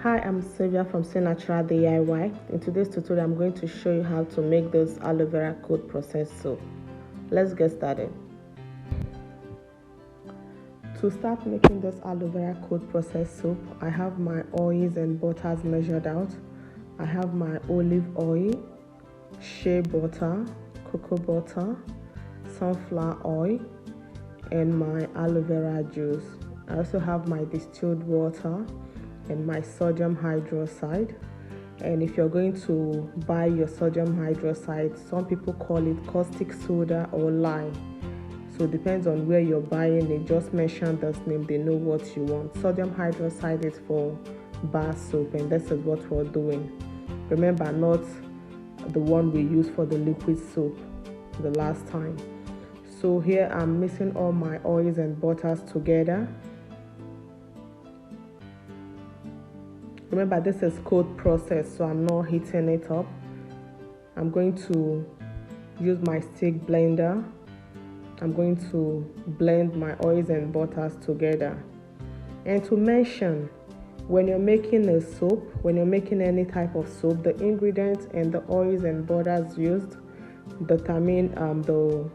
Hi, I'm Sylvia from Csylnaturalsdiy DIY. In today's tutorial, I'm going to show you how to make this aloe vera cold processed soap. Let's get started. To start making this aloe vera cold processed soap, I have my oils and butters measured out. I have my olive oil, shea butter, cocoa butter, sunflower oil, and my aloe vera juice. I also have my distilled water and my sodium hydroxide. And if you're going to buy your sodium hydroxide, some people call it caustic soda or lye. So it depends on where you're buying it. Just mention this name, they know what you want. Sodium hydroxide is for bar soap, and this is what we're doing. Remember, not the one we used for the liquid soap the last time. So here I'm mixing all my oils and butters together. Remember, this is cold process, so I'm not heating it up. I'm going to use my stick blender. I'm going to blend my oils and butters together. And to mention, when you're making a soap, when you're making any type of soap, the ingredients and the oils and butters used determine the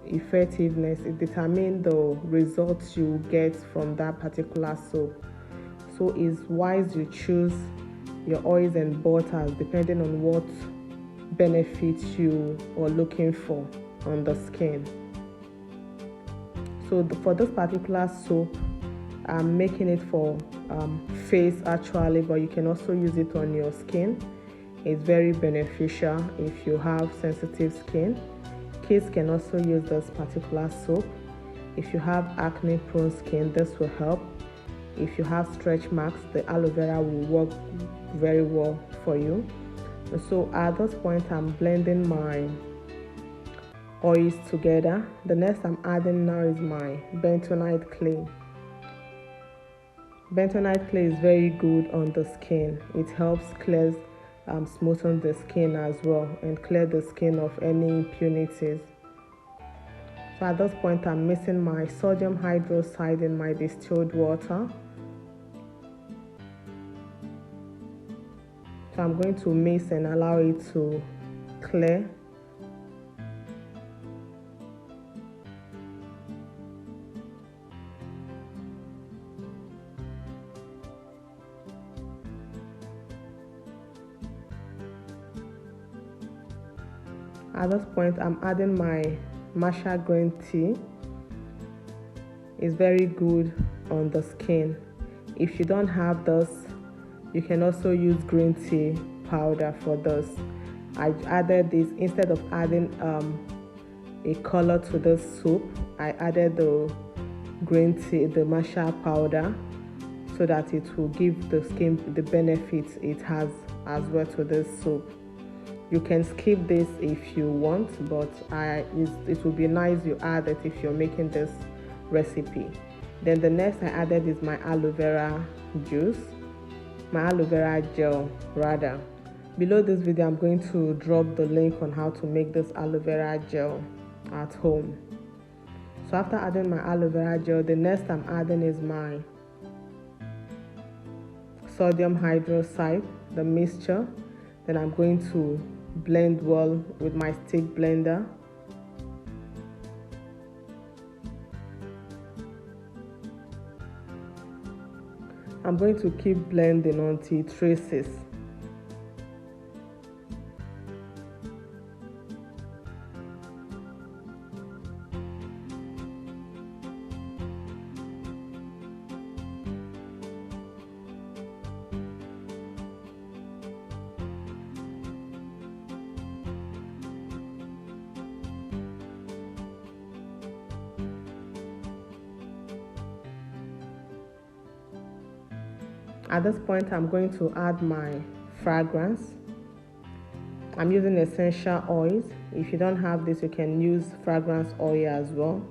effectiveness. It determines the results you get from that particular soap. So it's wise you choose your oils and butters depending on what benefits you are looking for on the skin. So for this particular soap, I'm making it for face actually, but you can also use it on your skin. It's very beneficial if you have sensitive skin. Kids can also use this particular soap. If you have acne prone skin, this will help. If you have stretch marks, the aloe vera will work very well for you. So at this point, I'm blending my oils together. The next I'm adding now is my bentonite clay. Bentonite clay is very good on the skin. It helps clear, smoothen the skin as well and clear the skin of any impurities. So at this point, I'm mixing my sodium hydroxide in my distilled water. So I'm going to mix and allow it to clear. At this point, I'm adding my matcha green tea. It's very good on the skin. If you don't have this, you can also use green tea powder for this. I added this instead of adding a color to this soap. I added the green tea, the matcha powder, so that it will give the skin the benefits it has as well to this soap. You can skip this if you want, but it will be nice you add it if you're making this recipe. Then the next I added is my aloe vera juice, my aloe vera gel rather. Below this video, I'm going to drop the link on how to make this aloe vera gel at home. So after adding my aloe vera gel, the next I'm adding is my sodium hydroxide, the mixture. Then I'm going to blend well with my stick blender. I'm going to keep blending until it traces. At this point, I'm going to add my fragrance. I'm using essential oils. If you don't have this, you can use fragrance oil as well.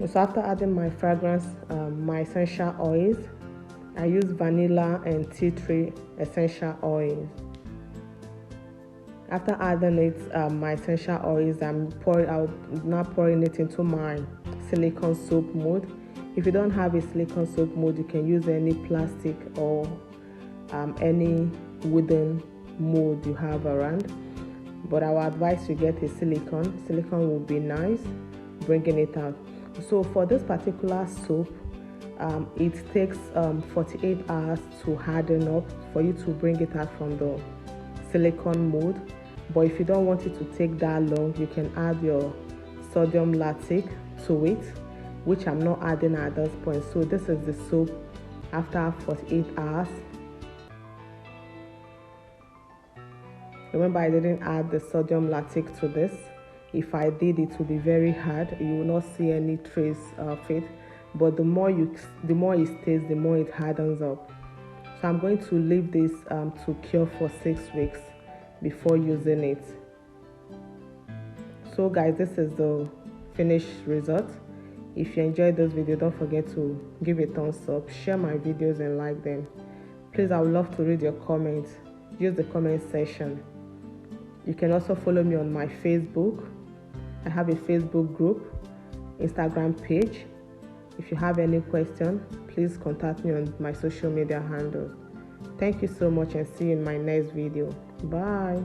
So after adding my fragrance, my essential oils, I use vanilla and tea tree essential oils. After adding it, my essential oils, I'm now pouring it into my silicone soap mold. If you don't have a silicone soap mold, you can use any plastic or any wooden mold you have around, but I would advise you get a silicone will be nice bringing it out. So for this particular soap, it takes 48 hours to harden up for you to bring it out from the silicone mold. But if you don't want it to take that long, you can add your sodium lactic to it, which I'm not adding at this point. So this is the soap after 48 hours. Remember, I didn't add the sodium lactic to this. If I did, it would be very hard. You will not see any trace of it. But the more it stays, the more it hardens up. So I'm going to leave this to cure for 6 weeks before using it. So guys, this is the finished result. If you enjoyed this video, don't forget to give a thumbs up, share my videos and like them. Please, I would love to read your comments. Use the comment section. You can also follow me on my Facebook. I have a Facebook group, Instagram page. If you have any question, please contact me on my social media handles. Thank you so much and see you in my next video. Bye.